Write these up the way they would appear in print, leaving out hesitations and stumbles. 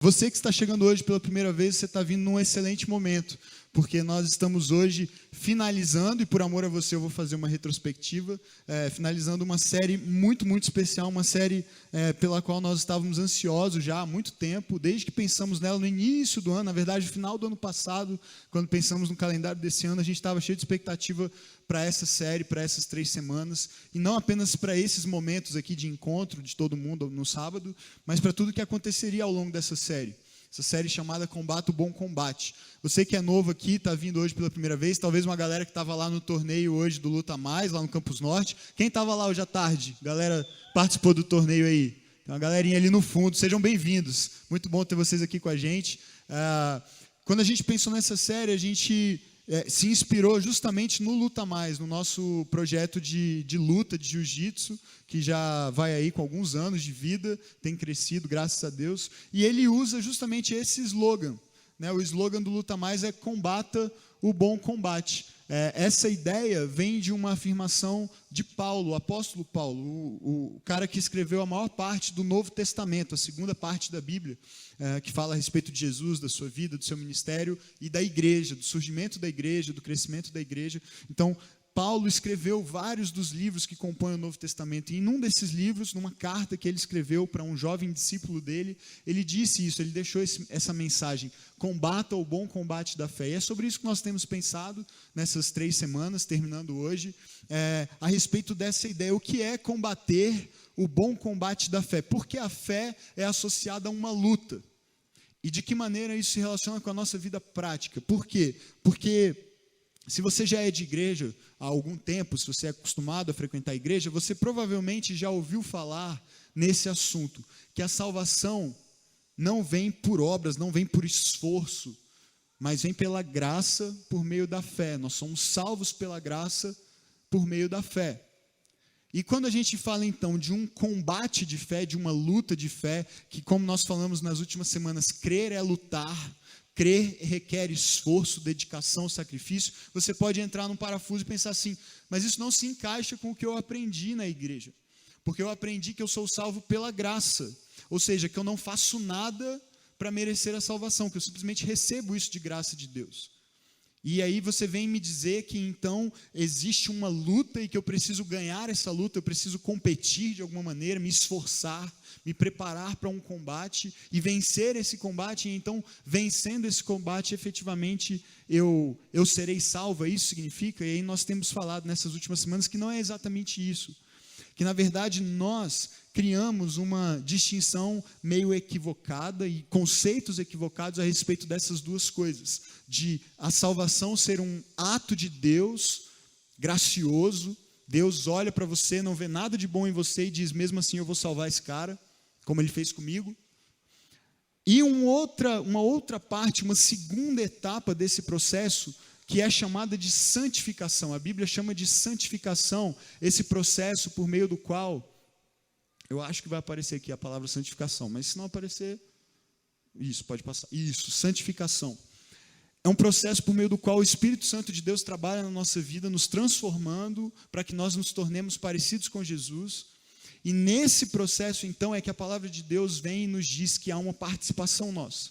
Você que está chegando hoje pela primeira vez, você está vindo num excelente momento, porque nós estamos hoje finalizando, e por amor a você eu vou fazer uma retrospectiva, finalizando uma série muito, muito especial, uma série pela qual nós estávamos ansiosos já há muito tempo, desde que pensamos nela no início do ano, na verdade no final do ano passado, quando pensamos no calendário desse ano, a gente estava cheio de expectativa para essa série, para essas 3 semanas, e não apenas para esses momentos aqui de encontro de todo mundo no sábado, mas para tudo que aconteceria ao longo dessa série. Essa série chamada Combata o Bom Combate. Você que é novo aqui, está vindo hoje pela primeira vez, talvez uma galera que estava lá no torneio hoje do Luta Mais, lá no Campus Norte. Quem estava lá hoje à tarde? Galera participou do torneio aí. Tem uma galerinha ali no fundo, sejam bem-vindos. Muito bom ter vocês aqui com a gente. Quando a gente pensou nessa série, a gente se inspirou justamente no Luta Mais, no nosso projeto de luta, de jiu-jitsu, que já vai aí com alguns anos de vida, tem crescido, graças a Deus, e ele usa justamente esse slogan, né? O slogan do Luta Mais é combata o bom combate. Essa ideia vem de uma afirmação de Paulo, o apóstolo Paulo, o cara que escreveu a maior parte do Novo Testamento, a segunda parte da Bíblia, que fala a respeito de Jesus, da sua vida, do seu ministério e da igreja, do surgimento da igreja, do crescimento da igreja. Então, Paulo escreveu vários dos livros que compõem o Novo Testamento, e em um desses livros, numa carta que ele escreveu para um jovem discípulo dele, ele disse isso, ele deixou essa mensagem: combata o bom combate da fé. E é sobre isso que nós temos pensado nessas 3 semanas, terminando hoje, a respeito dessa ideia, o que é combater o bom combate da fé, porque a fé é associada a uma luta, e de que maneira isso se relaciona com a nossa vida prática. Por quê? Porque se você já é de igreja há algum tempo, se você é acostumado a frequentar a igreja, você provavelmente já ouviu falar nesse assunto, que a salvação não vem por obras, não vem por esforço, mas vem pela graça por meio da fé. Nós somos salvos pela graça por meio da fé. E quando a gente fala então de um combate de fé, de uma luta de fé, que como nós falamos nas últimas semanas, crer é lutar, crer requer esforço, dedicação, sacrifício, você pode entrar num parafuso e pensar assim: mas isso não se encaixa com o que eu aprendi na igreja, porque eu aprendi que eu sou salvo pela graça, ou seja, que eu não faço nada para merecer a salvação, que eu simplesmente recebo isso de graça de Deus. E aí você vem me dizer que então existe uma luta e que eu preciso ganhar essa luta, eu preciso competir de alguma maneira, me esforçar, me preparar para um combate e vencer esse combate, e então vencendo esse combate efetivamente eu serei salvo. Isso significa? E aí nós temos falado nessas últimas semanas que não é exatamente isso, que na verdade nós criamos uma distinção meio equivocada e conceitos equivocados a respeito dessas duas coisas, de a salvação ser um ato de Deus gracioso. Deus olha para você, não vê nada de bom em você e diz: mesmo assim eu vou salvar esse cara, como ele fez comigo. E uma outra parte, uma segunda etapa desse processo, que é chamada de santificação. A Bíblia chama de santificação esse processo por meio do qual, eu acho que vai aparecer aqui a palavra santificação, mas se não aparecer, isso, pode passar. Isso, santificação. É um processo por meio do qual o Espírito Santo de Deus trabalha na nossa vida, nos transformando para que nós nos tornemos parecidos com Jesus. E nesse processo, então, é que a palavra de Deus vem e nos diz que há uma participação nossa.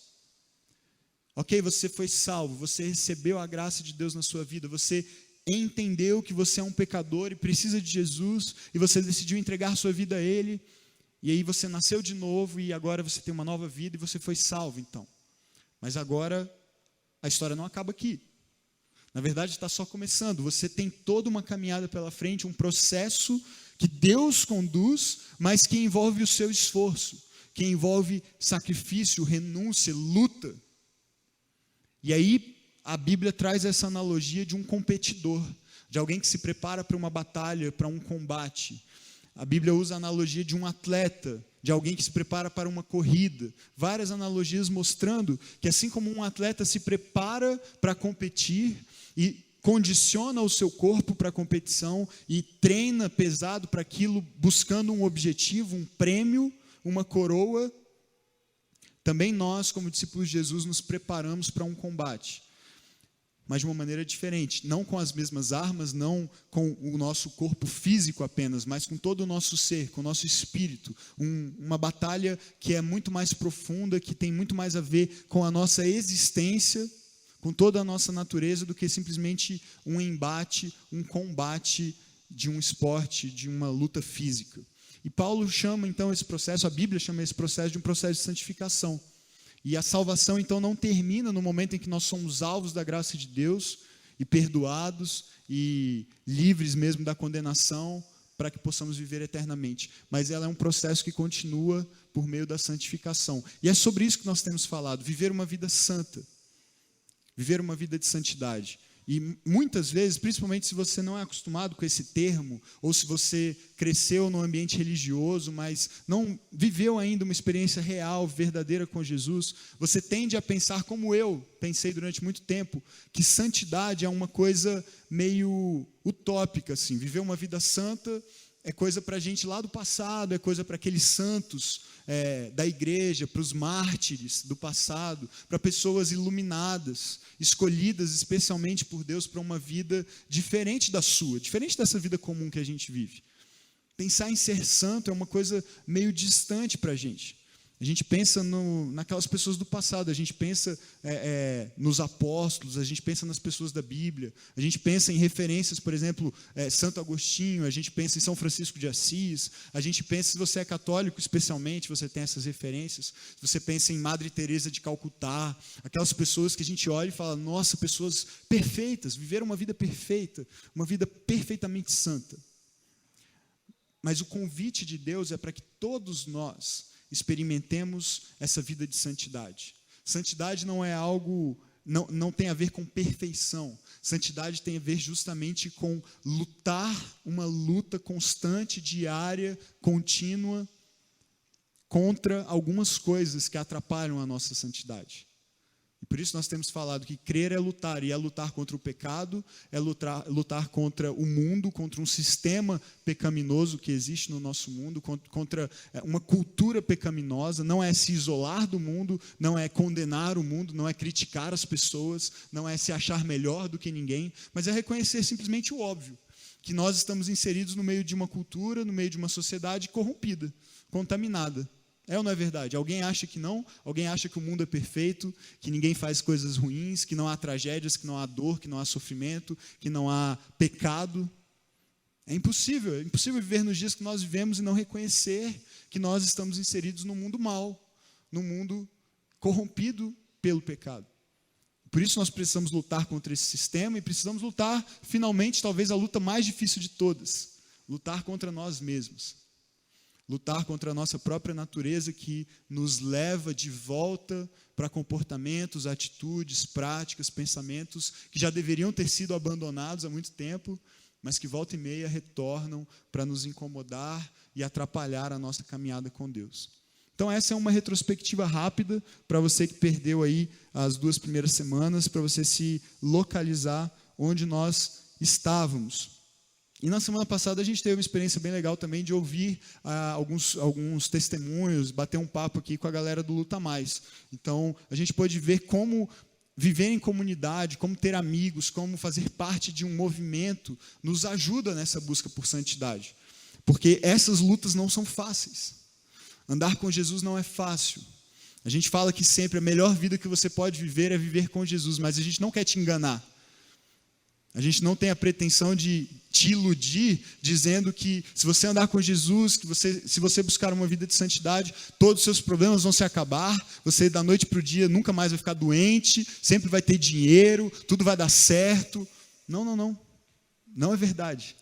Ok, você foi salvo, você recebeu a graça de Deus na sua vida, você entendeu que você é um pecador e precisa de Jesus, e você decidiu entregar sua vida a Ele, e aí você nasceu de novo, e agora você tem uma nova vida, e você foi salvo, então. Mas agora, a história não acaba aqui. Na verdade, está só começando. Você tem toda uma caminhada pela frente, um processo que Deus conduz, mas que envolve o seu esforço, que envolve sacrifício, renúncia, luta. E aí, a Bíblia traz essa analogia de um competidor, de alguém que se prepara para uma batalha, para um combate. A Bíblia usa a analogia de um atleta, de alguém que se prepara para uma corrida. Várias analogias mostrando que assim como um atleta se prepara para competir e condiciona o seu corpo para a competição e treina pesado para aquilo, buscando um objetivo, um prêmio, uma coroa, também nós, como discípulos de Jesus, nos preparamos para um combate. mas de uma maneira diferente, não com as mesmas armas, não com o nosso corpo físico apenas, mas com todo o nosso ser, com o nosso espírito, uma batalha que é muito mais profunda, que tem muito mais a ver com a nossa existência, com toda a nossa natureza, do que simplesmente um embate, um combate de um esporte, de uma luta física. E Paulo chama então esse processo, a Bíblia chama esse processo de um processo de santificação. E a salvação, então, não termina no momento em que nós somos alvos da graça de Deus e perdoados e livres mesmo da condenação para que possamos viver eternamente. Mas ela é um processo que continua por meio da santificação. E é sobre isso que nós temos falado, viver uma vida santa, viver uma vida de santidade. E muitas vezes, principalmente se você não é acostumado com esse termo, ou se você cresceu num ambiente religioso, mas não viveu ainda uma experiência real, verdadeira com Jesus, você tende a pensar, como eu pensei durante muito tempo, que santidade é uma coisa meio utópica, assim. Viver uma vida santa é coisa para a gente lá do passado, é coisa para aqueles santos da igreja, para os mártires do passado, para pessoas iluminadas, escolhidas especialmente por Deus para uma vida diferente da sua, diferente dessa vida comum que a gente vive. Pensar em ser santo é uma coisa meio distante para a gente. A gente pensa naquelas pessoas do passado, a gente pensa nos apóstolos, a gente pensa nas pessoas da Bíblia, a gente pensa em referências, por exemplo, Santo Agostinho, a gente pensa em São Francisco de Assis, a gente pensa, se você é católico especialmente, você tem essas referências, se você pensa em Madre Teresa de Calcutá, aquelas pessoas que a gente olha e fala, nossa, pessoas perfeitas, viveram uma vida perfeita, uma vida perfeitamente santa. Mas o convite de Deus é para que todos nós experimentemos essa vida de santidade. Santidade não é algo, não tem a ver com perfeição. Santidade tem a ver justamente com lutar, uma luta constante, diária, contínua, contra algumas coisas que atrapalham a nossa santidade. E por isso nós temos falado que crer é lutar, e é lutar contra o pecado, é lutar contra o mundo, contra um sistema pecaminoso que existe no nosso mundo, contra uma cultura pecaminosa. Não é se isolar do mundo, não é condenar o mundo, não é criticar as pessoas, não é se achar melhor do que ninguém, mas é reconhecer simplesmente o óbvio, que nós estamos inseridos no meio de uma cultura, no meio de uma sociedade corrompida, contaminada. É ou não é verdade? Alguém acha que não? Alguém acha que o mundo é perfeito, que ninguém faz coisas ruins, que não há tragédias, que não há dor, que não há sofrimento, que não há pecado? É impossível viver nos dias que nós vivemos e não reconhecer que nós estamos inseridos num mundo mau, num mundo corrompido pelo pecado. Por isso nós precisamos lutar contra esse sistema e precisamos lutar, finalmente, talvez a luta mais difícil de todas, lutar contra nós mesmos. Lutar contra a nossa própria natureza que nos leva de volta para comportamentos, atitudes, práticas, pensamentos que já deveriam ter sido abandonados há muito tempo, mas que volta e meia retornam para nos incomodar e atrapalhar a nossa caminhada com Deus. Então essa é uma retrospectiva rápida para você que perdeu aí as 2 primeiras semanas, para você se localizar onde nós estávamos. E na semana passada a gente teve uma experiência bem legal também de ouvir alguns testemunhos, bater um papo aqui com a galera do Luta Mais. Então a gente pôde ver como viver em comunidade, como ter amigos, como fazer parte de um movimento nos ajuda nessa busca por santidade. Porque essas lutas não são fáceis. Andar com Jesus não é fácil. A gente fala que sempre a melhor vida que você pode viver é viver com Jesus, mas a gente não quer te enganar. A gente não tem a pretensão de te iludir, dizendo que se você andar com Jesus, se você buscar uma vida de santidade, todos os seus problemas vão se acabar, você da noite para o dia nunca mais vai ficar doente, sempre vai ter dinheiro, tudo vai dar certo. Não. Não é verdade.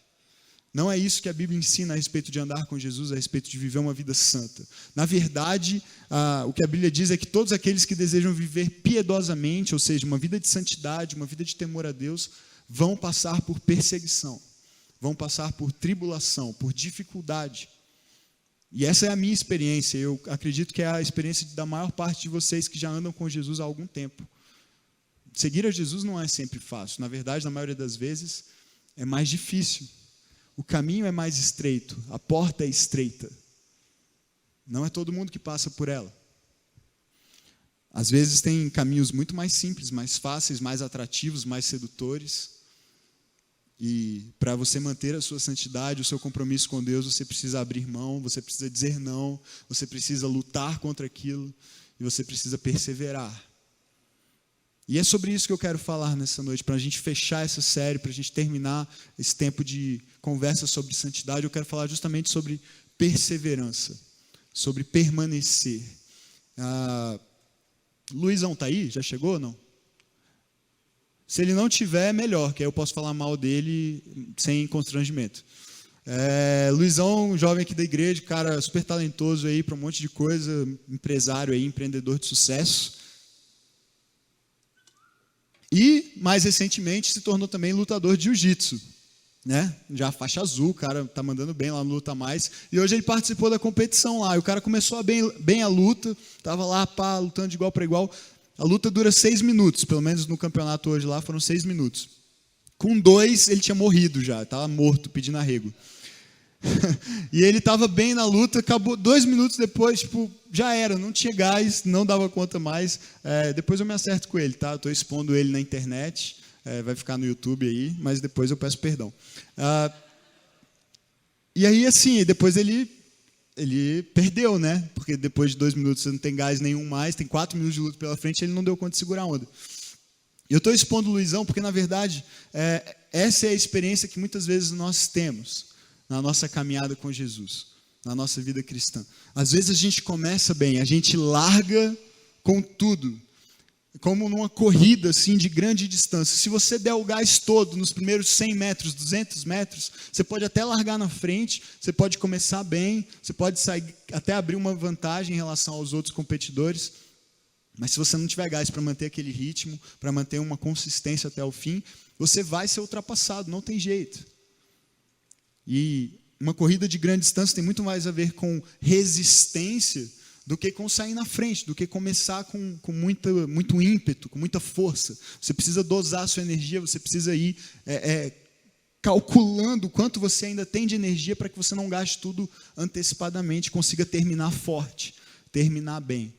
Não é isso que a Bíblia ensina a respeito de andar com Jesus, a respeito de viver uma vida santa. Na verdade, o que a Bíblia diz é que todos aqueles que desejam viver piedosamente, ou seja, uma vida de santidade, uma vida de temor a Deus, vão passar por perseguição, vão passar por tribulação, por dificuldade. E essa é a minha experiência, eu acredito que é a experiência da maior parte de vocês que já andam com Jesus há algum tempo. Seguir a Jesus não é sempre fácil, na verdade, na maioria das vezes, é mais difícil. O caminho é mais estreito, a porta é estreita. Não é todo mundo que passa por ela. Às vezes tem caminhos muito mais simples, mais fáceis, mais atrativos, mais sedutores. E para você manter a sua santidade, o seu compromisso com Deus, você precisa abrir mão, você precisa dizer não, você precisa lutar contra aquilo e você precisa perseverar. E é sobre isso que eu quero falar nessa noite, para a gente fechar essa série, para a gente terminar esse tempo de conversa sobre santidade. Eu quero falar justamente sobre perseverança, sobre permanecer. Luizão está aí? Já chegou ou não? Se ele não tiver, é melhor, que aí eu posso falar mal dele sem constrangimento. Luizão, jovem aqui da igreja, cara super talentoso aí para um monte de coisa, empresário aí, empreendedor de sucesso. E, mais recentemente, se tornou também lutador de jiu-jitsu, né? Já faixa azul, o cara tá mandando bem lá no Luta Mais. E hoje ele participou da competição lá. E o cara começou bem a luta, tava lá, lutando de igual para igual. A luta dura 6 minutos, pelo menos no campeonato hoje lá foram 6 minutos. Com 2, ele tinha morrido já, estava morto, pedindo arrego. E ele estava bem na luta, acabou 2 minutos depois, já era, não tinha gás, não dava conta mais. Depois eu me acerto com ele, tá? Estou expondo ele na internet, vai ficar no YouTube aí, mas depois eu peço perdão. E aí, assim, depois ele perdeu, né? Porque depois de 2 minutos você não tem gás nenhum mais, tem 4 minutos de luta pela frente, ele não deu conta de segurar a onda. E eu estou expondo o Luizão porque, na verdade, essa é a experiência que muitas vezes nós temos na nossa caminhada com Jesus, na nossa vida cristã. Às vezes a gente começa bem, a gente larga com tudo, como numa corrida assim, de grande distância. Se você der o gás todo nos primeiros 100 metros, 200 metros, você pode até largar na frente, você pode começar bem, você pode sair, até abrir uma vantagem em relação aos outros competidores, mas se você não tiver gás para manter aquele ritmo, para manter uma consistência até o fim, você vai ser ultrapassado, não tem jeito. E uma corrida de grande distância tem muito mais a ver com resistência do que com sair na frente, do que começar com muito ímpeto, com muita força. Você precisa dosar a sua energia, você precisa ir calculando o quanto você ainda tem de energia para que você não gaste tudo antecipadamente, consiga terminar forte, terminar bem.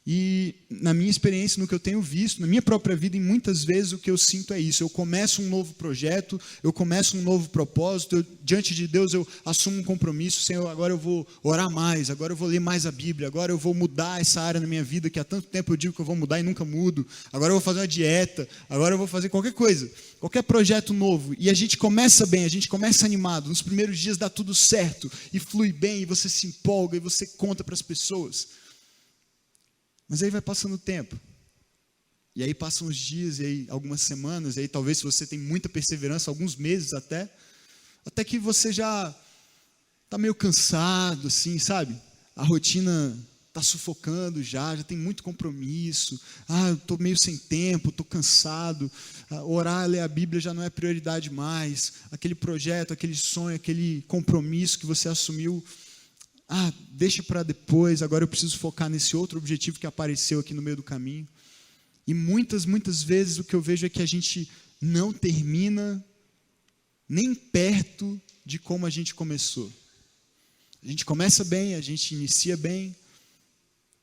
E na minha experiência, no que eu tenho visto, na minha própria vida, e muitas vezes o que eu sinto é isso. Eu começo um novo projeto, eu começo um novo propósito, diante de Deus eu assumo um compromisso. Senhor, agora eu vou orar mais, agora eu vou ler mais a Bíblia, agora eu vou mudar essa área na minha vida, que há tanto tempo eu digo que eu vou mudar e nunca mudo. Agora eu vou fazer uma dieta, agora eu vou fazer qualquer coisa, qualquer projeto novo. E a gente começa bem, a gente começa animado. Nos primeiros dias dá tudo certo, e flui bem, e você se empolga, e você conta para as pessoas. Mas aí vai passando o tempo, e aí passam os dias, e aí algumas semanas, e aí talvez se você tem muita perseverança, alguns meses até que você já está meio cansado, assim, sabe? A rotina está sufocando já tem muito compromisso, eu estou meio sem tempo, estou cansado, orar, ler a Bíblia já não é prioridade mais, aquele projeto, aquele sonho, aquele compromisso que você assumiu, deixa para depois, agora eu preciso focar nesse outro objetivo que apareceu aqui no meio do caminho. E muitas vezes o que eu vejo é que a gente não termina nem perto de como a gente começou. A gente começa bem, a gente inicia bem,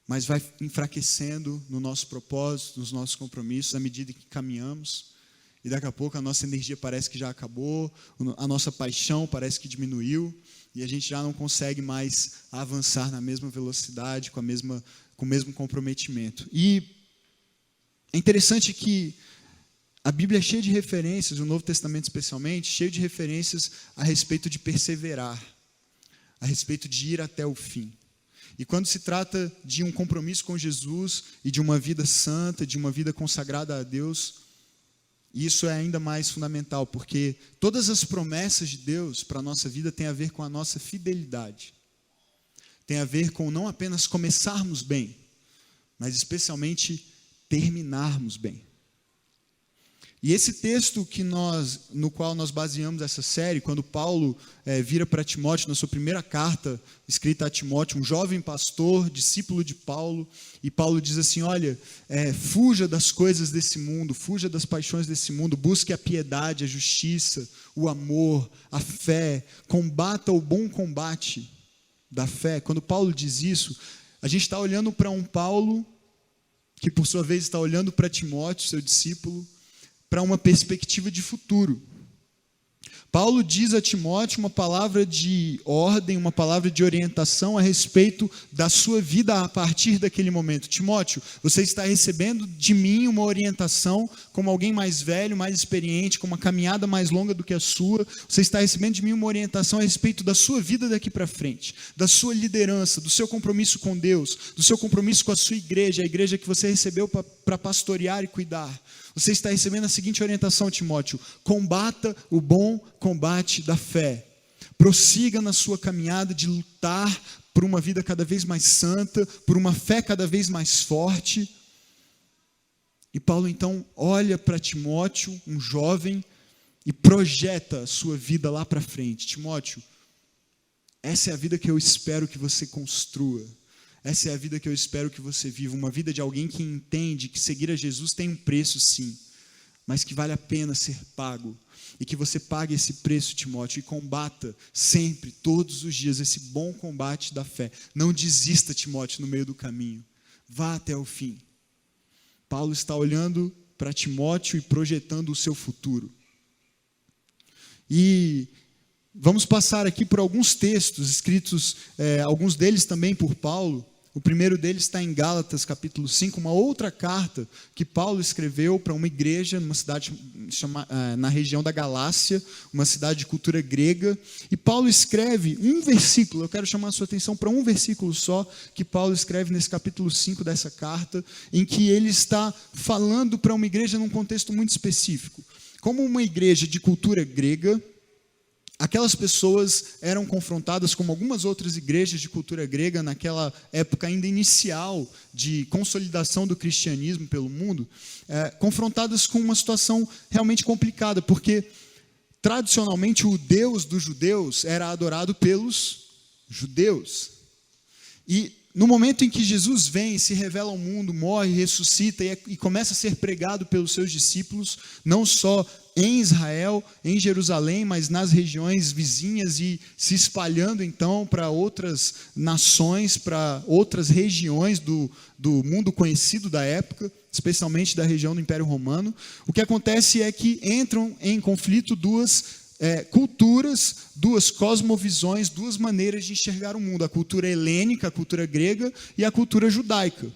mas vai enfraquecendo no nosso propósito, nos nossos compromissos, à medida que caminhamos. E daqui a pouco a nossa energia parece que já acabou, a nossa paixão parece que diminuiu, e a gente já não consegue mais avançar na mesma velocidade, com o mesmo comprometimento. E é interessante que a Bíblia é cheia de referências, o Novo Testamento especialmente, cheio de referências a respeito de perseverar, a respeito de ir até o fim. E quando se trata de um compromisso com Jesus e de uma vida santa, de uma vida consagrada a Deus, isso é ainda mais fundamental, porque todas as promessas de Deus para a nossa vida têm a ver com a nossa fidelidade. Tem a ver com não apenas começarmos bem, mas especialmente terminarmos bem. E esse texto no qual nós baseamos essa série, quando Paulo vira para Timóteo, na sua primeira carta escrita a Timóteo, um jovem pastor, discípulo de Paulo, e Paulo diz assim, olha, fuja das coisas desse mundo, fuja das paixões desse mundo, busque a piedade, a justiça, o amor, a fé, combata o bom combate da fé. Quando Paulo diz isso, a gente está olhando para um Paulo que por sua vez está olhando para Timóteo, seu discípulo, para uma perspectiva de futuro. Paulo diz a Timóteo uma palavra de ordem, uma palavra de orientação a respeito da sua vida a partir daquele momento. Timóteo, você está recebendo de mim uma orientação como alguém mais velho, mais experiente, com uma caminhada mais longa do que a sua. Você está recebendo de mim uma orientação a respeito da sua vida daqui para frente, da sua liderança, do seu compromisso com Deus, do seu compromisso com a sua igreja, a igreja que você recebeu para pastorear e cuidar. Você está recebendo a seguinte orientação, Timóteo: combata o bom combate da fé. Prossiga na sua caminhada de lutar por uma vida cada vez mais santa, por uma fé cada vez mais forte. E Paulo então olha para Timóteo, um jovem, e projeta a sua vida lá para frente. Timóteo, essa é a vida que eu espero que você construa. Essa é a vida que eu espero que você viva, uma vida de alguém que entende que seguir a Jesus tem um preço sim, mas que vale a pena ser pago, e que você pague esse preço, Timóteo, e combata sempre, todos os dias, esse bom combate da fé. Não desista, Timóteo, no meio do caminho, vá até o fim. Paulo está olhando para Timóteo e projetando o seu futuro. E vamos passar aqui por alguns textos escritos, alguns deles também por Paulo. O primeiro deles está em Gálatas, capítulo 5, uma outra carta que Paulo escreveu para uma igreja numa cidade na região da Galácia, uma cidade de cultura grega. E Paulo escreve um versículo, eu quero chamar a sua atenção para um versículo só, que Paulo escreve nesse capítulo 5 dessa carta, em que ele está falando para uma igreja num contexto muito específico. Como uma igreja de cultura grega, aquelas pessoas eram confrontadas, como algumas outras igrejas de cultura grega, naquela época ainda inicial de consolidação do cristianismo pelo mundo, confrontadas com uma situação realmente complicada, porque tradicionalmente o Deus dos judeus era adorado pelos judeus. E no momento em que Jesus vem, se revela ao mundo, morre, ressuscita e começa a ser pregado pelos seus discípulos, não só em Israel, em Jerusalém, mas nas regiões vizinhas e se espalhando então para outras nações, para outras regiões do mundo conhecido da época, especialmente da região do Império Romano. O que acontece é que entram em conflito duas culturas, duas cosmovisões, duas maneiras de enxergar o mundo: a cultura helênica, a cultura grega, e a cultura judaica.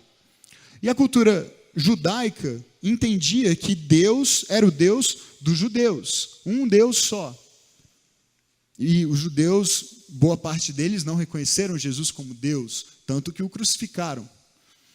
E a cultura judaica entendia que Deus era o Deus dos judeus, um Deus só. E os judeus, boa parte deles não reconheceram Jesus como Deus, tanto que o crucificaram.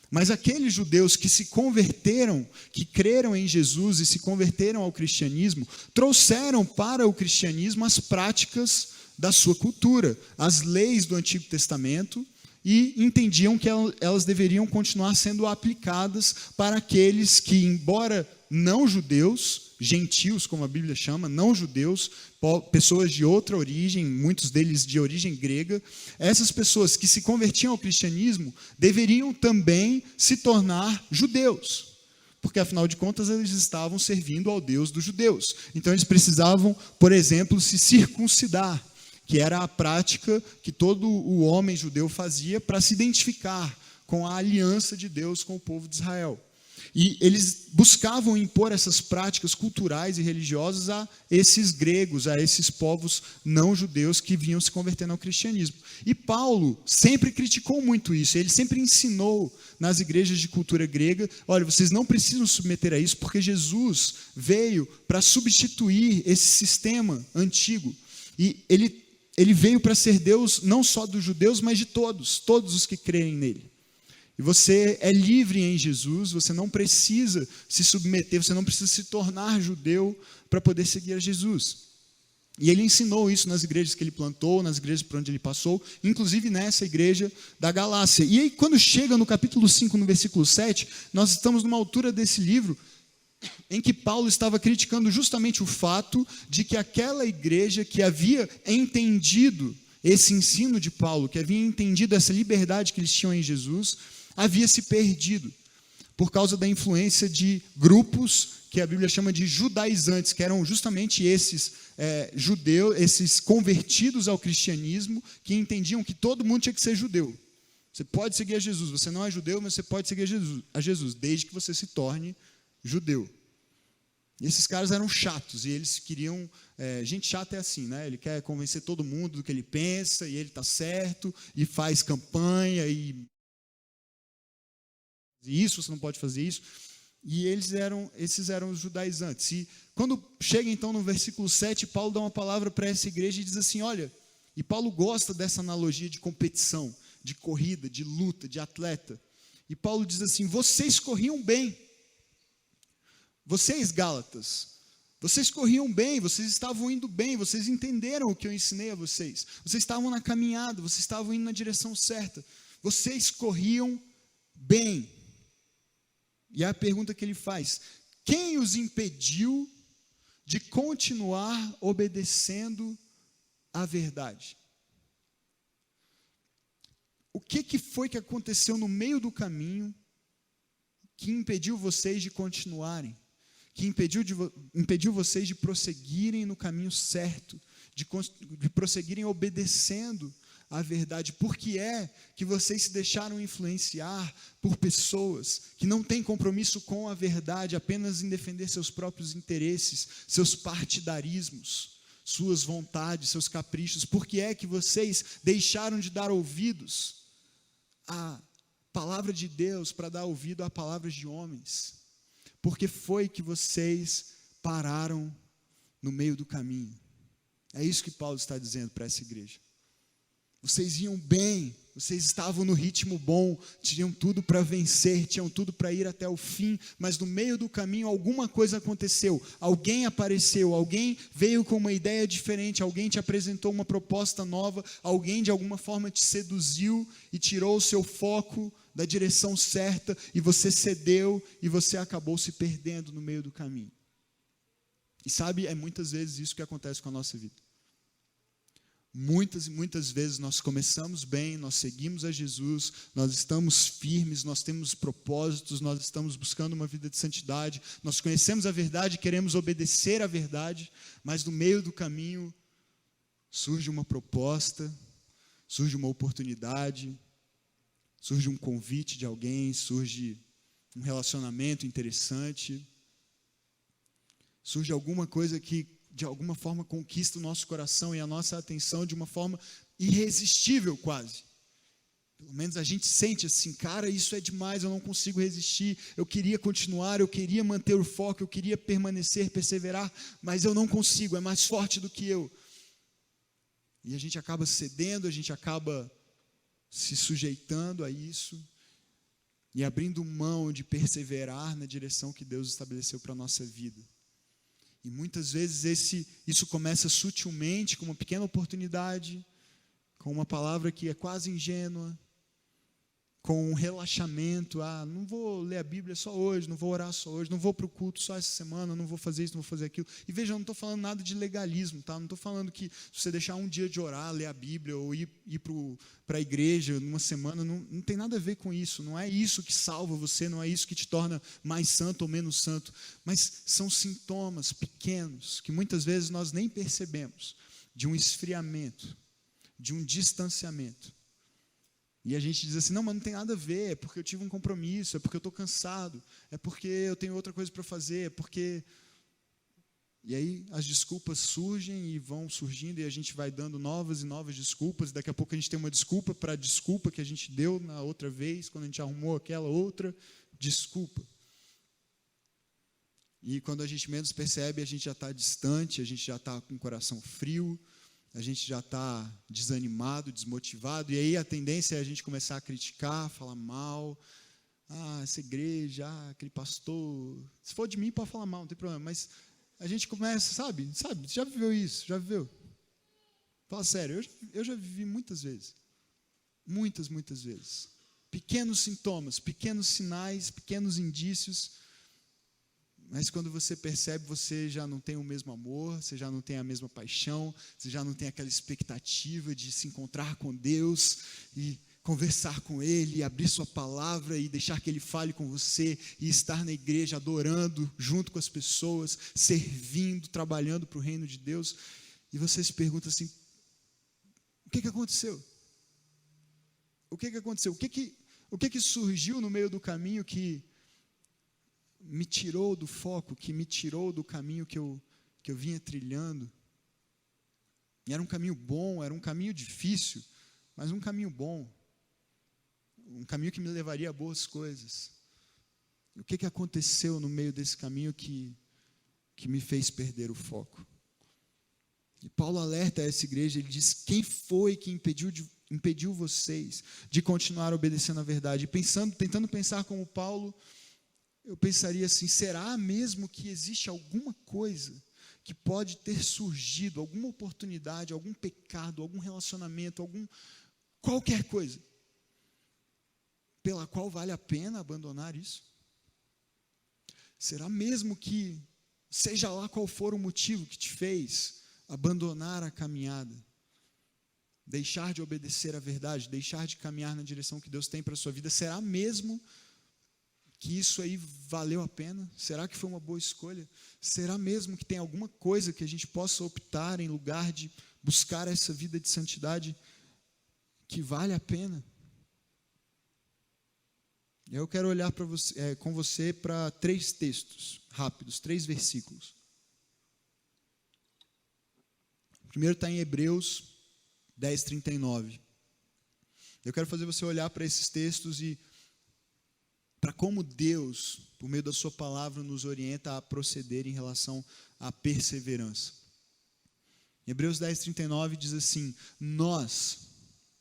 Mas aqueles judeus que se converteram, que creram em Jesus e se converteram ao cristianismo, trouxeram para o cristianismo as práticas da sua cultura, as leis do Antigo Testamento, e entendiam que elas deveriam continuar sendo aplicadas para aqueles que, embora não judeus, gentios, como a Bíblia chama, não judeus, pessoas de outra origem, muitos deles de origem grega, essas pessoas que se convertiam ao cristianismo deveriam também se tornar judeus, porque afinal de contas eles estavam servindo ao Deus dos judeus. Então eles precisavam, por exemplo, se circuncidar, que era a prática que todo o homem judeu fazia para se identificar com a aliança de Deus com o povo de Israel. E eles buscavam impor essas práticas culturais e religiosas a esses gregos, a esses povos não judeus que vinham se convertendo ao cristianismo. E Paulo sempre criticou muito isso. Ele sempre ensinou nas igrejas de cultura grega: olha, vocês não precisam submeter a isso, porque Jesus veio para substituir esse sistema antigo. E ele veio para ser Deus não só dos judeus, mas de todos os que creem nele. E você é livre em Jesus, você não precisa se submeter, você não precisa se tornar judeu para poder seguir a Jesus. E ele ensinou isso nas igrejas que ele plantou, nas igrejas por onde ele passou, inclusive nessa igreja da Galácia. E aí, quando chega no capítulo 5, no versículo 7, nós estamos numa altura desse livro em que Paulo estava criticando justamente o fato de que aquela igreja que havia entendido esse ensino de Paulo, que havia entendido essa liberdade que eles tinham em Jesus, havia se perdido por causa da influência de grupos que a Bíblia chama de judaizantes, que eram justamente esses judeus, esses convertidos ao cristianismo, que entendiam que todo mundo tinha que ser judeu. Você pode seguir a Jesus. Você não é judeu, mas você pode seguir a Jesus, desde que você se torne judeu. E esses caras eram chatos, e eles queriam... gente chata é assim, né? Ele quer convencer todo mundo do que ele pensa, e ele está certo, e faz campanha, e isso, você não pode fazer isso. E esses eram os judaizantes. E quando chega então no versículo 7, Paulo dá uma palavra para essa igreja e diz assim, olha, e Paulo gosta dessa analogia de competição, de corrida, de luta, de atleta. E Paulo diz assim, vocês corriam bem. Vocês, Gálatas, vocês corriam bem, vocês estavam indo bem, vocês entenderam o que eu ensinei a vocês. Vocês estavam na caminhada, vocês estavam indo na direção certa. Vocês corriam bem. E a pergunta que ele faz, quem os impediu de continuar obedecendo à verdade? O que foi que aconteceu no meio do caminho que impediu vocês de continuarem? Que impediu vocês de prosseguirem no caminho certo, de prosseguirem obedecendo à verdade? Por que é que vocês se deixaram influenciar por pessoas que não têm compromisso com a verdade, apenas em defender seus próprios interesses, seus partidarismos, suas vontades, seus caprichos? Por que é que vocês deixaram de dar ouvidos à palavra de Deus para dar ouvido a palavras de homens? Por que foi que vocês pararam no meio do caminho? É isso que Paulo está dizendo para essa igreja. Vocês iam bem, vocês estavam no ritmo bom, tinham tudo para vencer, tinham tudo para ir até o fim, mas no meio do caminho alguma coisa aconteceu, alguém apareceu, alguém veio com uma ideia diferente, alguém te apresentou uma proposta nova, alguém de alguma forma te seduziu e tirou o seu foco da direção certa, e você cedeu e você acabou se perdendo no meio do caminho. E sabe, é muitas vezes isso que acontece com a nossa vida. Muitas e muitas vezes nós começamos bem, nós seguimos a Jesus, nós estamos firmes, nós temos propósitos, nós estamos buscando uma vida de santidade, nós conhecemos a verdade, queremos obedecer à verdade, mas no meio do caminho surge uma proposta, surge uma oportunidade, surge um convite de alguém, surge um relacionamento interessante, surge alguma coisa que de alguma forma conquista o nosso coração e a nossa atenção de uma forma irresistível quase. Pelo menos a gente sente assim, cara, isso é demais, eu não consigo resistir, eu queria continuar, eu queria manter o foco, eu queria permanecer, perseverar, mas eu não consigo, é mais forte do que eu. E a gente acaba cedendo, a gente acaba se sujeitando a isso e abrindo mão de perseverar na direção que Deus estabeleceu para a nossa vida. E muitas vezes isso começa sutilmente, com uma pequena oportunidade, com uma palavra que é quase ingênua, com um relaxamento. Não vou ler a Bíblia só hoje, não vou orar só hoje, não vou para o culto só essa semana, não vou fazer isso, não vou fazer aquilo. E veja, eu não estou falando nada de legalismo, tá? Não estou falando que se você deixar um dia de orar, ler a Bíblia, ou ir para a igreja numa semana, não tem nada a ver com isso. Não é isso que salva você, não é isso que te torna mais santo ou menos santo. Mas são sintomas pequenos, que muitas vezes nós nem percebemos, de um esfriamento, de um distanciamento. E a gente diz assim, não, mas não tem nada a ver, é porque eu tive um compromisso, é porque eu estou cansado, é porque eu tenho outra coisa para fazer, é porque... E aí as desculpas surgem e vão surgindo, e a gente vai dando novas e novas desculpas, e daqui a pouco a gente tem uma desculpa para a desculpa que a gente deu na outra vez, quando a gente arrumou aquela outra desculpa. E quando a gente menos percebe, a gente já está distante, a gente já está com o coração frio, a gente já está desanimado, desmotivado, e aí a tendência é a gente começar a criticar, falar mal, essa igreja, aquele pastor, se for de mim pode falar mal, não tem problema, mas a gente começa, sabe, já viveu isso, já viveu? Fala sério, eu já vivi muitas vezes, muitas vezes, pequenos sintomas, pequenos sinais, pequenos indícios, mas quando você percebe, você já não tem o mesmo amor, você já não tem a mesma paixão, você já não tem aquela expectativa de se encontrar com Deus e conversar com Ele, e abrir sua palavra e deixar que Ele fale com você, e estar na igreja adorando junto com as pessoas, servindo, trabalhando para o reino de Deus. E você se pergunta assim, o que aconteceu? o que aconteceu? O que surgiu no meio do caminho que me tirou do foco, que me tirou do caminho que eu vinha trilhando? E era um caminho bom, era um caminho difícil, mas um caminho bom. Um caminho que me levaria a boas coisas. E o que aconteceu no meio desse caminho que me fez perder o foco? E Paulo alerta essa igreja, ele diz: quem foi que impediu vocês de continuar obedecendo a verdade? E tentando pensar como Paulo, eu pensaria assim: será mesmo que existe alguma coisa que pode ter surgido, alguma oportunidade, algum pecado, algum relacionamento, qualquer coisa, pela qual vale a pena abandonar isso? Será mesmo que, seja lá qual for o motivo que te fez abandonar a caminhada, deixar de obedecer a verdade, deixar de caminhar na direção que Deus tem para a sua vida, será mesmo que isso aí valeu a pena? Será que foi uma boa escolha? Será mesmo que tem alguma coisa que a gente possa optar em lugar de buscar essa vida de santidade que vale a pena? Eu quero olhar com você para 3 textos rápidos, 3 versículos. O primeiro está em Hebreus 10:39. Eu quero fazer você olhar para esses textos e para como Deus, por meio da sua palavra, nos orienta a proceder em relação à perseverança. Hebreus 10:39 diz assim: nós,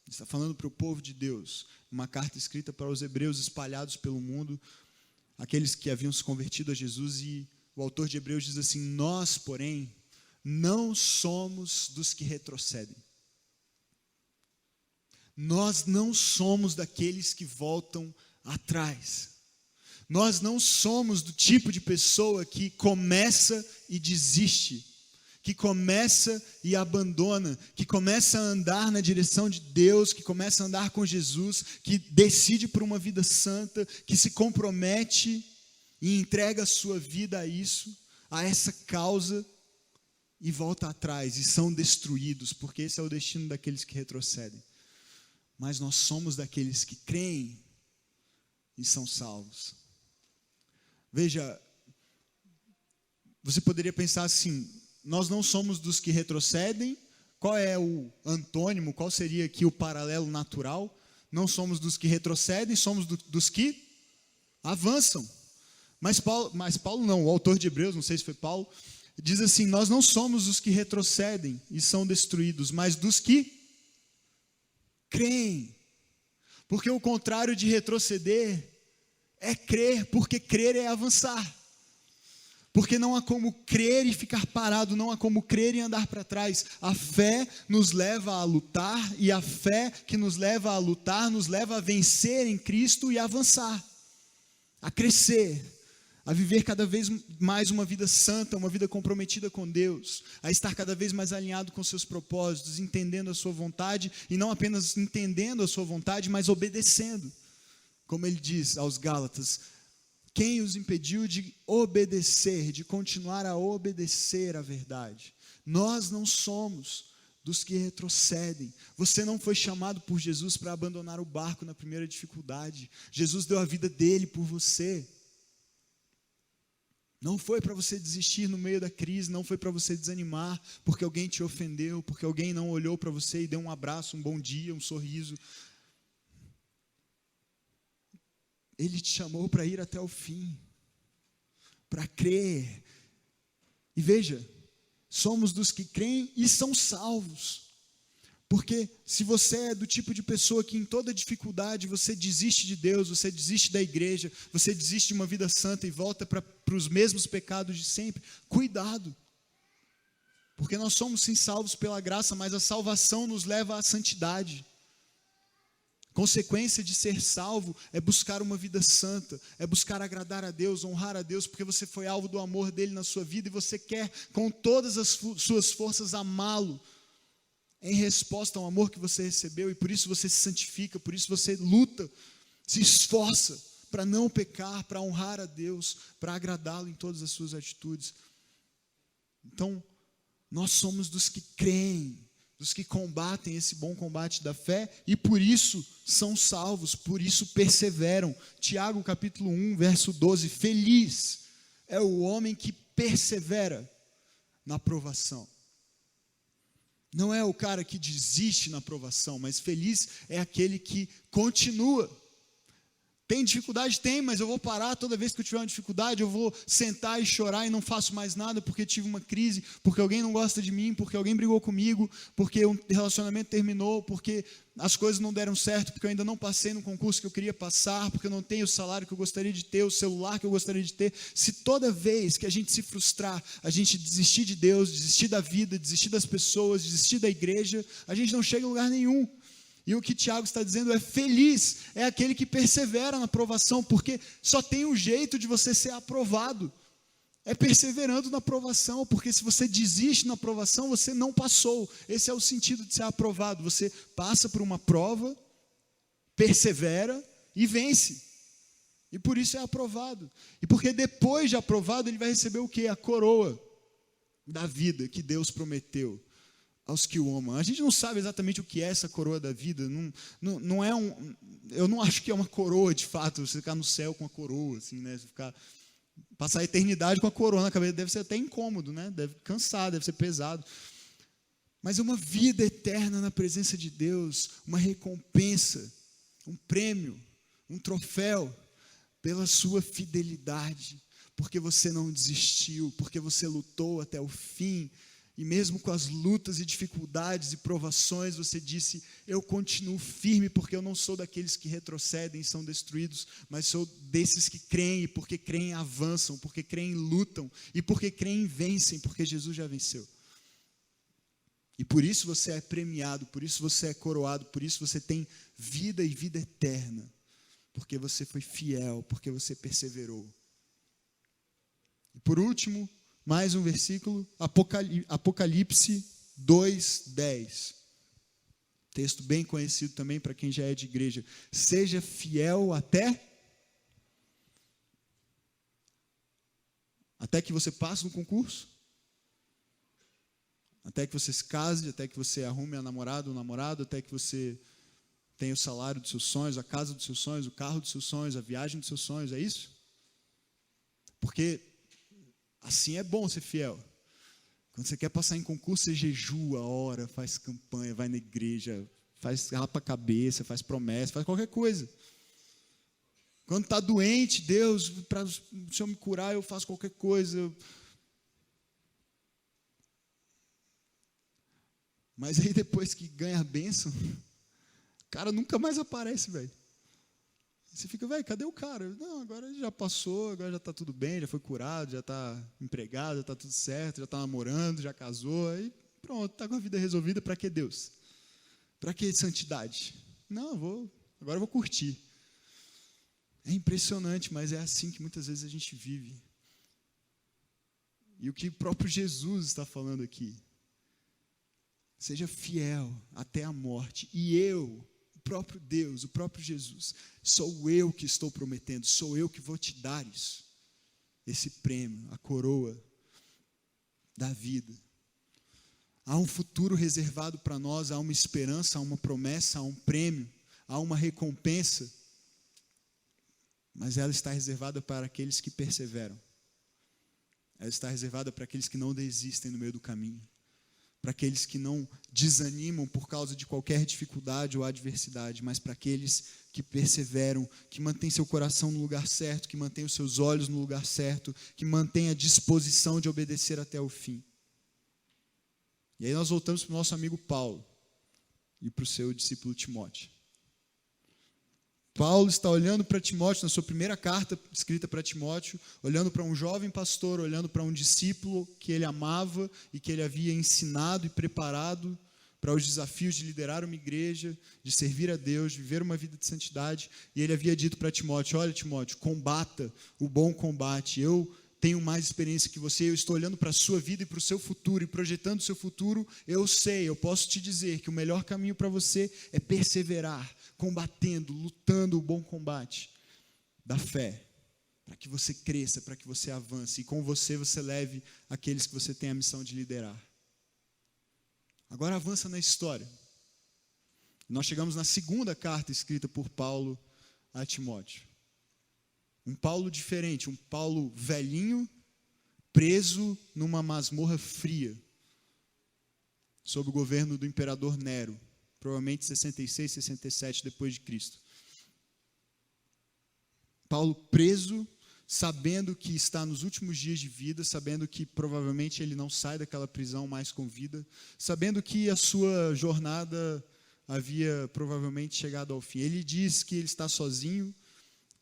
está falando para o povo de Deus, uma carta escrita para os hebreus espalhados pelo mundo, aqueles que haviam se convertido a Jesus, e o autor de Hebreus diz assim: nós, porém, não somos dos que retrocedem. Nós não somos daqueles que voltam atrás. Nós não somos do tipo de pessoa que começa e desiste, que começa e abandona, que começa a andar na direção de Deus, que começa a andar com Jesus, que decide por uma vida santa, que se compromete e entrega a sua vida a isso, a essa causa, e volta atrás, e são destruídos, porque esse é o destino daqueles que retrocedem. Mas nós somos daqueles que creem e são salvos. Veja, você poderia pensar assim: nós não somos dos que retrocedem. Qual é o antônimo, qual seria aqui o paralelo natural? Não somos dos que retrocedem, somos dos que avançam. Mas Paulo não, o autor de Hebreus, não sei se foi Paulo, diz assim: nós não somos os que retrocedem e são destruídos, mas dos que creem. Porque o contrário de retroceder é crer, porque crer é avançar. Porque não há como crer e ficar parado, não há como crer e andar para trás. A fé nos leva a lutar, e a fé que nos leva a lutar nos leva a vencer em Cristo e a avançar, a crescer, a viver cada vez mais uma vida santa, uma vida comprometida com Deus, a estar cada vez mais alinhado com seus propósitos, entendendo a sua vontade, e não apenas entendendo a sua vontade, mas obedecendo. Como ele diz aos Gálatas: quem os impediu de obedecer, de continuar a obedecer a verdade? Nós não somos dos que retrocedem. Você não foi chamado por Jesus para abandonar o barco na primeira dificuldade. Jesus deu a vida dele por você. Não foi para você desistir no meio da crise, não foi para você desanimar porque alguém te ofendeu, porque alguém não olhou para você e deu um abraço, um bom dia, um sorriso. Ele te chamou para ir até o fim, para crer. E veja, somos dos que creem e são salvos. Porque se você é do tipo de pessoa que em toda dificuldade você desiste de Deus, você desiste da igreja, você desiste de uma vida santa e volta para os mesmos pecados de sempre, cuidado. Porque nós somos sim salvos pela graça, mas a salvação nos leva à santidade. Consequência de ser salvo é buscar uma vida santa, é buscar agradar a Deus, honrar a Deus, porque você foi alvo do amor dele na sua vida e você quer com todas as suas forças amá-lo em resposta ao amor que você recebeu, e por isso você se santifica, por isso você luta, se esforça para não pecar, para honrar a Deus, para agradá-lo em todas as suas atitudes. Então, nós somos dos que creem, dos que combatem esse bom combate da fé e por isso são salvos, por isso perseveram. Tiago capítulo 1, verso 12, feliz é o homem que persevera na provação. Não é o cara que desiste na provação, mas feliz é aquele que continua. Tem dificuldade? Tem, mas eu vou parar toda vez que eu tiver uma dificuldade, eu vou sentar e chorar e não faço mais nada porque tive uma crise, porque alguém não gosta de mim, porque alguém brigou comigo, porque um relacionamento terminou, porque as coisas não deram certo, porque eu ainda não passei no concurso que eu queria passar, porque eu não tenho o salário que eu gostaria de ter, o celular que eu gostaria de ter. Se toda vez que a gente se frustrar, a gente desistir de Deus, desistir da vida, desistir das pessoas, desistir da igreja, a gente não chega em lugar nenhum. E o que Tiago está dizendo é feliz, é aquele que persevera na provação, porque só tem um jeito de você ser aprovado, é perseverando na provação, porque se você desiste na provação, você não passou. Esse é o sentido de ser aprovado, você passa por uma prova, persevera e vence, e por isso é aprovado, e porque depois de aprovado, ele vai receber o quê? A coroa da vida que Deus prometeu aos que o amam. A gente não sabe exatamente o que é essa coroa da vida, não é eu não acho que é uma coroa de fato, você ficar no céu com a coroa, assim, né? Você passar a eternidade com a coroa na cabeça, deve ser até incômodo, né? Deve cansar, deve ser pesado, mas é uma vida eterna na presença de Deus, uma recompensa, um prêmio, um troféu, pela sua fidelidade, porque você não desistiu, porque você lutou até o fim, e mesmo com as lutas e dificuldades e provações, você disse, eu continuo firme, porque eu não sou daqueles que retrocedem e são destruídos, mas sou desses que creem, e porque creem avançam, porque creem lutam, e porque creem vencem, porque Jesus já venceu. E por isso você é premiado, por isso você é coroado, por isso você tem vida e vida eterna, porque você foi fiel, porque você perseverou. E por último, mais um versículo, Apocalipse 2:10. Texto bem conhecido também para quem já é de igreja. Seja fiel até que você passe no concurso, até que você se case, até que você arrume a namorada ou namorado, até que você tenha o salário dos seus sonhos, a casa dos seus sonhos, o carro dos seus sonhos, a viagem dos seus sonhos, é isso? Porque assim é bom ser fiel. Quando você quer passar em concurso, você jejua, ora, faz campanha, vai na igreja, rapa a cabeça, faz promessa, faz qualquer coisa. Quando está doente, Deus, para o Senhor me curar, eu faço qualquer coisa. Mas aí depois que ganha a bênção, o cara nunca mais aparece, velho. Você fica, velho, cadê o cara? Não, agora já passou, agora já está tudo bem, já foi curado, já está empregado, já está tudo certo, já está namorando, já casou, aí pronto, está com a vida resolvida. Para que Deus? Para que santidade? Não, agora eu vou curtir. É impressionante, mas é assim que muitas vezes a gente vive. E o que o próprio Jesus está falando aqui, seja fiel até a morte, e eu, o próprio Deus, o próprio Jesus, sou eu que estou prometendo, sou eu que vou te dar isso, esse prêmio, a coroa da vida. Há um futuro reservado para nós, há uma esperança, há uma promessa, há um prêmio, há uma recompensa, mas ela está reservada para aqueles que perseveram, ela está reservada para aqueles que não desistem no meio do caminho, para aqueles que não desanimam por causa de qualquer dificuldade ou adversidade, mas para aqueles que perseveram, que mantêm seu coração no lugar certo, que mantêm os seus olhos no lugar certo, que mantêm a disposição de obedecer até o fim. E aí nós voltamos para o nosso amigo Paulo e para o seu discípulo Timóteo. Paulo está olhando para Timóteo, na sua primeira carta escrita para Timóteo, olhando para um jovem pastor, olhando para um discípulo que ele amava e que ele havia ensinado e preparado para os desafios de liderar uma igreja, de servir a Deus, de viver uma vida de santidade. E ele havia dito para Timóteo, olha Timóteo, combata o bom combate, eu tenho mais experiência que você, eu estou olhando para a sua vida e para o seu futuro, e projetando o seu futuro, eu posso te dizer que o melhor caminho para você é perseverar, combatendo, lutando o bom combate da fé, para que você cresça, para que você avance, e com você leve aqueles que você tem a missão de liderar. Agora avança na história. Nós chegamos na segunda carta escrita por Paulo a Timóteo. Um Paulo diferente, um Paulo velhinho, preso numa masmorra fria, sob o governo do imperador Nero, provavelmente 66, 67 depois de Cristo. Paulo preso, sabendo que está nos últimos dias de vida, sabendo que provavelmente ele não sai daquela prisão mais com vida, sabendo que a sua jornada havia provavelmente chegado ao fim. Ele diz que ele está sozinho,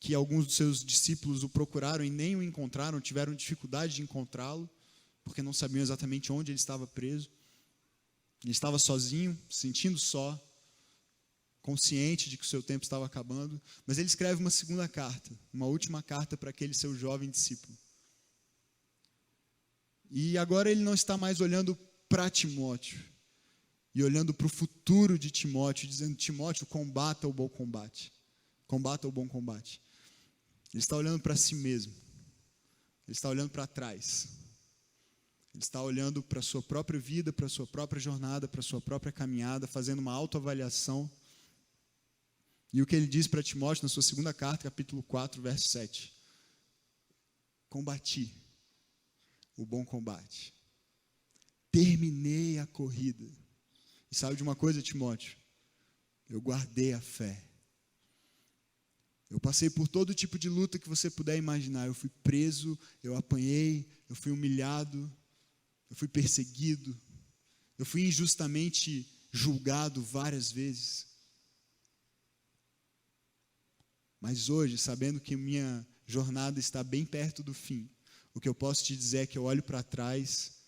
que alguns dos seus discípulos o procuraram e nem o encontraram, tiveram dificuldade de encontrá-lo, porque não sabiam exatamente onde ele estava preso. Ele estava sozinho, se sentindo só, consciente de que o seu tempo estava acabando, mas ele escreve uma segunda carta, uma última carta para aquele seu jovem discípulo. E agora ele não está mais olhando para Timóteo, e olhando para o futuro de Timóteo, dizendo: Timóteo, combata o bom combate. Combata o bom combate. Ele está olhando para si mesmo. Ele está olhando para trás. Ele está olhando para a sua própria vida, para a sua própria jornada, para a sua própria caminhada, fazendo uma autoavaliação. E o que ele diz para Timóteo na sua segunda carta, capítulo 4, verso 7. Combati o bom combate. Terminei a corrida. E sabe de uma coisa, Timóteo? Eu guardei a fé. Eu passei por todo tipo de luta que você puder imaginar. Eu fui preso, eu apanhei, eu fui humilhado, eu fui perseguido, eu fui injustamente julgado várias vezes. Mas hoje, sabendo que minha jornada está bem perto do fim, o que eu posso te dizer é que eu olho para trás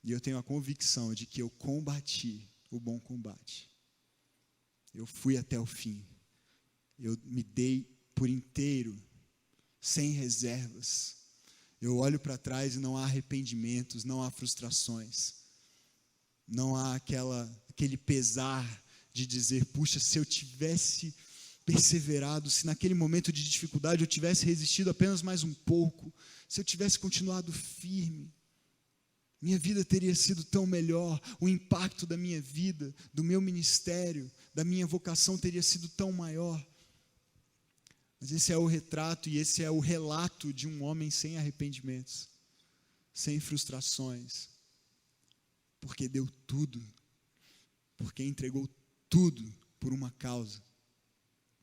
e eu tenho a convicção de que eu combati o bom combate. Eu fui até o fim. Eu me dei por inteiro, sem reservas. Eu olho para trás e não há arrependimentos, não há frustrações. Não há aquele pesar de dizer: puxa, se eu tivesse perseverado, se naquele momento de dificuldade eu tivesse resistido apenas mais um pouco, se eu tivesse continuado firme, minha vida teria sido tão melhor, o impacto da minha vida, do meu ministério, da minha vocação teria sido tão maior. Mas esse é o retrato e esse é o relato de um homem sem arrependimentos, sem frustrações, porque deu tudo, porque entregou tudo por uma causa,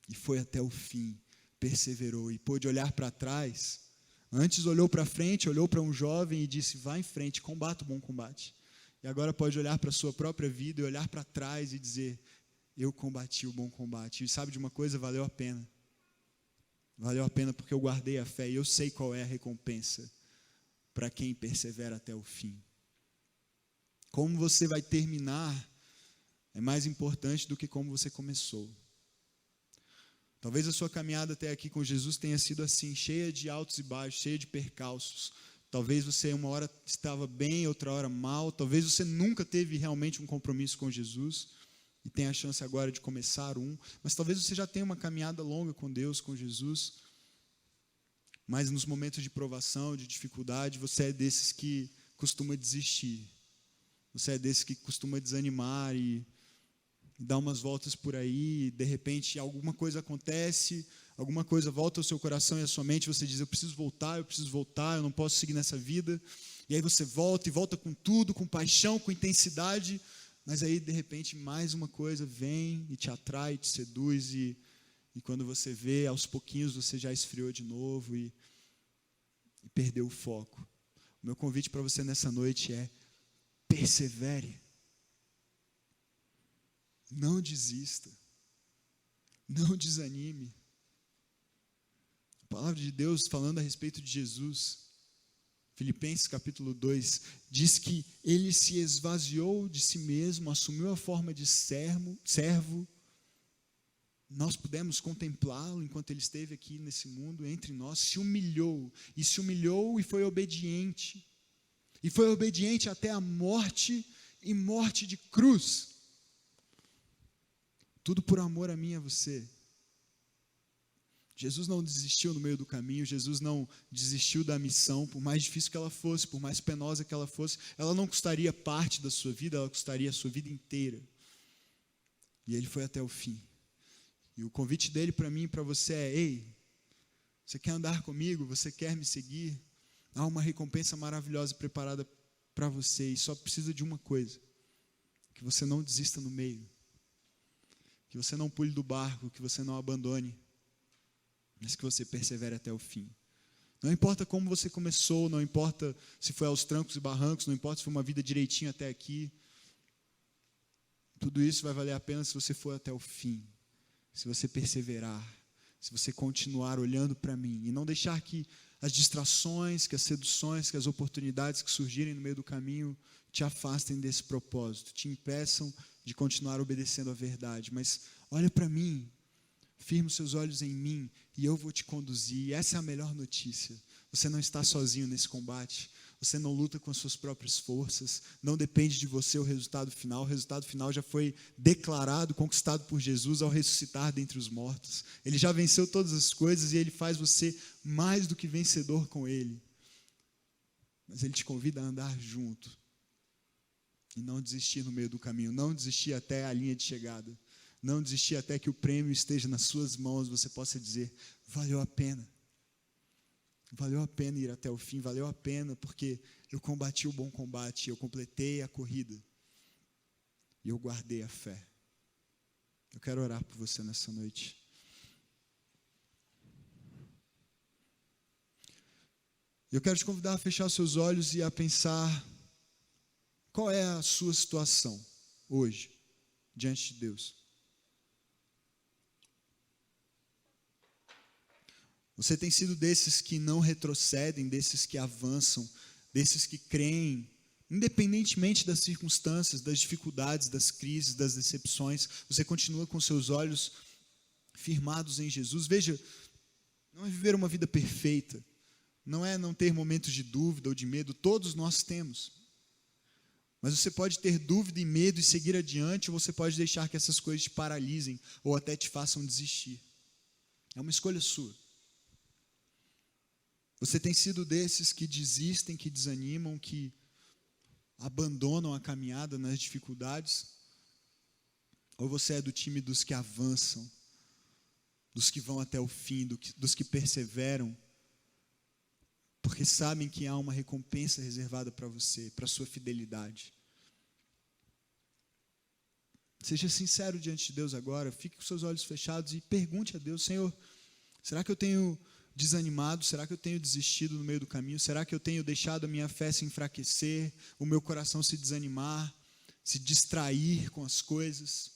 e foi até o fim, perseverou e pôde olhar para trás. Antes olhou para frente, olhou para um jovem e disse: vá em frente, combata o bom combate. E agora pode olhar para a sua própria vida e olhar para trás e dizer: eu combati o bom combate. E sabe de uma coisa? Valeu a pena. Valeu a pena porque eu guardei a fé e eu sei qual é a recompensa para quem persevera até o fim. Como você vai terminar é mais importante do que como você começou. Talvez a sua caminhada até aqui com Jesus tenha sido assim, cheia de altos e baixos, cheia de percalços. Talvez você uma hora estava bem, outra hora mal. Talvez você nunca teve realmente um compromisso com Jesus e tem a chance agora de começar um, mas talvez você já tenha uma caminhada longa com Deus, com Jesus, mas nos momentos de provação, de dificuldade, você é desses que costuma desistir, você é desses que costuma desanimar e dar umas voltas por aí, e de repente alguma coisa acontece, alguma coisa volta ao seu coração e à sua mente, você diz: eu preciso voltar, eu não posso seguir nessa vida, e aí você volta, e volta com tudo, com paixão, com intensidade, mas aí, de repente, mais uma coisa vem e te atrai, te seduz, e quando você vê, aos pouquinhos você já esfriou de novo e perdeu o foco. O meu convite para você nessa noite é: persevere. Não desista. Não desanime. A palavra de Deus, falando a respeito de Jesus, Filipenses capítulo 2, diz que ele se esvaziou de si mesmo, assumiu a forma de servo. Nós pudemos contemplá-lo enquanto ele esteve aqui nesse mundo, entre nós, se humilhou e foi obediente. E foi obediente até a morte, e morte de cruz. Tudo por amor a mim e a você. Jesus não desistiu no meio do caminho, Jesus não desistiu da missão, por mais difícil que ela fosse, por mais penosa que ela fosse, ela não custaria parte da sua vida, ela custaria a sua vida inteira. E ele foi até o fim. E o convite dele para mim e para você é: ei, você quer andar comigo? Você quer me seguir? Há uma recompensa maravilhosa preparada para você, e só precisa de uma coisa: que você não desista no meio, que você não pule do barco, que você não abandone, mas que você persevere até o fim. Não importa como você começou, não importa se foi aos trancos e barrancos, não importa se foi uma vida direitinho até aqui, tudo isso vai valer a pena se você for até o fim, se você perseverar, se você continuar olhando para mim e não deixar que as distrações, que as seduções, que as oportunidades que surgirem no meio do caminho te afastem desse propósito, te impeçam de continuar obedecendo a verdade. Mas olha para mim, firma os seus olhos em mim e eu vou te conduzir. Essa é a melhor notícia. Você não está sozinho nesse combate. Você não luta com as suas próprias forças. Não depende de você o resultado final. O resultado final já foi declarado, conquistado por Jesus ao ressuscitar dentre os mortos. Ele já venceu todas as coisas e Ele faz você mais do que vencedor com Ele. Mas Ele te convida a andar junto e não desistir no meio do caminho. Não desistir até a linha de chegada. Não desistir até que o prêmio esteja nas suas mãos, você possa dizer: valeu a pena. Valeu a pena ir até o fim, valeu a pena porque eu combati o bom combate, eu completei a corrida e eu guardei a fé. Eu quero orar por você nessa noite. Eu quero te convidar a fechar os seus olhos e a pensar qual é a sua situação hoje, diante de Deus. Você tem sido desses que não retrocedem, desses que avançam, desses que creem, independentemente das circunstâncias, das dificuldades, das crises, das decepções, você continua com seus olhos firmados em Jesus. Veja, não é viver uma vida perfeita, não é não ter momentos de dúvida ou de medo, todos nós temos. Mas você pode ter dúvida e medo e seguir adiante, ou você pode deixar que essas coisas te paralisem ou até te façam desistir. É uma escolha sua. Você tem sido desses que desistem, que desanimam, que abandonam a caminhada nas dificuldades? Ou você é do time dos que avançam, dos que vão até o fim, dos que perseveram, porque sabem que há uma recompensa reservada para você, para a sua fidelidade? Seja sincero diante de Deus agora, fique com seus olhos fechados e pergunte a Deus: Senhor, será que eu tenho desanimado? Será que eu tenho desistido no meio do caminho? Será que eu tenho deixado a minha fé se enfraquecer, o meu coração se desanimar, se distrair com as coisas?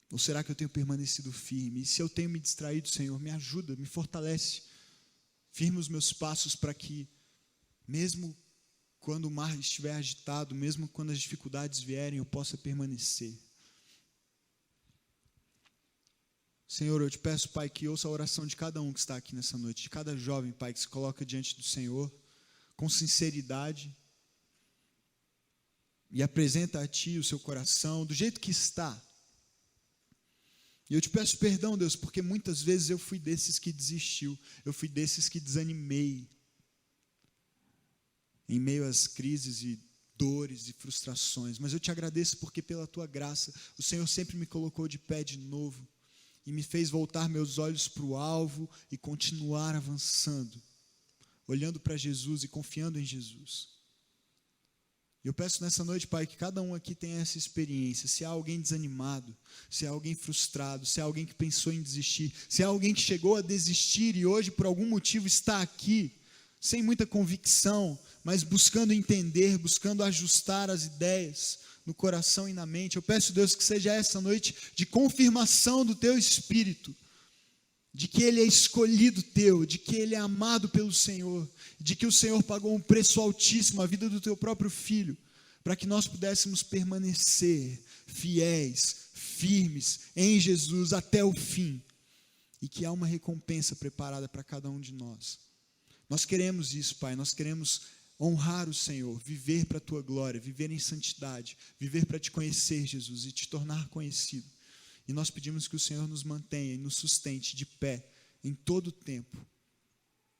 Ou será que eu tenho permanecido firme? E se eu tenho me distraído, Senhor, me ajuda, me fortalece, firme os meus passos para que, mesmo quando o mar estiver agitado, mesmo quando as dificuldades vierem, eu possa permanecer. Senhor, eu te peço, Pai, que ouça a oração de cada um que está aqui nessa noite, de cada jovem, Pai, que se coloca diante do Senhor, com sinceridade, e apresenta a Ti o seu coração, do jeito que está. E eu te peço perdão, Deus, porque muitas vezes eu fui desses que desistiu, eu fui desses que desanimei, em meio às crises e dores e frustrações, mas eu te agradeço porque pela Tua graça, o Senhor sempre me colocou de pé de novo, e me fez voltar meus olhos para o alvo e continuar avançando, olhando para Jesus e confiando em Jesus. Eu peço nessa noite, Pai, que cada um aqui tenha essa experiência. Se há alguém desanimado, se há alguém frustrado, se há alguém que pensou em desistir, se há alguém que chegou a desistir e hoje por algum motivo está aqui, sem muita convicção, mas buscando entender, buscando ajustar as ideias no coração e na mente, eu peço, Deus, que seja essa noite de confirmação do Teu Espírito, de que Ele é escolhido Teu, de que Ele é amado pelo Senhor, de que o Senhor pagou um preço altíssimo, a vida do Teu próprio Filho, para que nós pudéssemos permanecer fiéis, firmes em Jesus até o fim, e que há uma recompensa preparada para cada um de nós. Nós queremos isso, Pai, nós queremos honrar o Senhor, viver para a Tua glória, viver em santidade, viver para Te conhecer, Jesus, e Te tornar conhecido. E nós pedimos que o Senhor nos mantenha e nos sustente de pé em todo o tempo,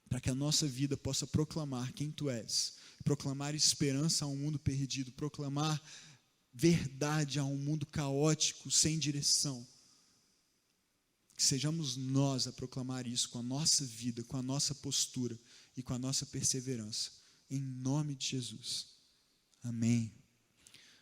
para que a nossa vida possa proclamar quem Tu és, proclamar esperança a um mundo perdido, proclamar verdade a um mundo caótico, sem direção. Que sejamos nós a proclamar isso com a nossa vida, com a nossa postura e com a nossa perseverança. Em nome de Jesus. Amém.